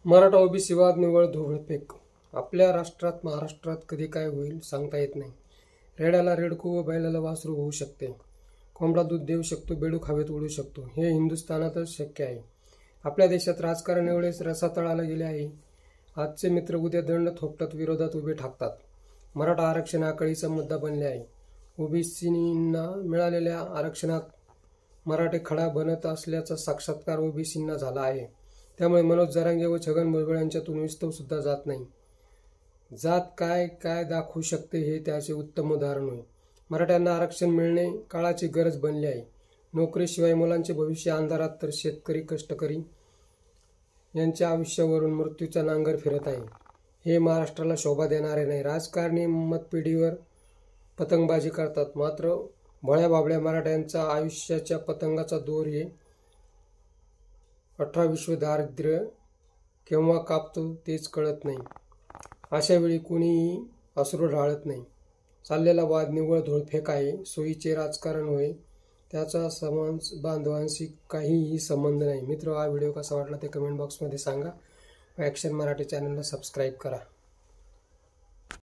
Maratha OBC वाद निवळ धोबळफेक. आपल्या राष्ट्रात महाराष्ट्रात कधी काय होईल सांगता येत नाही. रेड्याला रेडकू व बैलाला वासरू होऊ शकते. कोंबडा दूध देऊ शकतो, बेडूक हवेत उडू शकतो. हे हिंदुस्थानातच शक्य आहे. आपल्या देशात राजकारण एवढेच रसातळाला गेले आहे. आजचे मित्र उद्या दंड थोपटत विरोधात उभे ठाकतात. मराठा आरक्षण हा कळीचा मुद्दा बनले आहे. ओबीसींना मिळालेल्या आरक्षणात मराठे खडा बनत असल्याचा साक्षात्कार ओबीसींना झाला आहे. त्यामुळे मनोज जरांगे व छगन भुजबळ यांच्यातून विस्तव सुद्धा जात नाही. जात काय काय दाखवू शकते हे त्याचे उत्तम उदाहरण होय. मराठ्यांना आरक्षण मिळणे काळाची गरज बनली आहे. नोकरीशिवाय मुलांचे भविष्य अंधारात तर शेतकरी कष्टकरी यांच्या आयुष्यावरून मृत्यूचा नांगर फिरत आहे. हे महाराष्ट्राला शोभा देणारे नाही. राजकारणी मतपेढीवर पतंगबाजी करतात, मात्र भोळ्या बाबड्या मराठ्यांचा आयुष्याच्या पतंगाचा दोर हे 18 विश्व दारिद्र्य केव्हा कापतो तेच कळत नाही. अशा वेळी कुणीही अश्रू ढाळत नाही. चाललेला वाद निव्वळ धुळफेक आहे. सोयीचे राजकारण होय. त्याचा समाज बांधवांशी काहीही संबंध नाही. मित्र, हा व्हिडिओ कसा वाटला ते कमेंट बॉक्समध्ये सांगा. ॲक्शन मराठी चॅनलला सबस्क्राईब करा.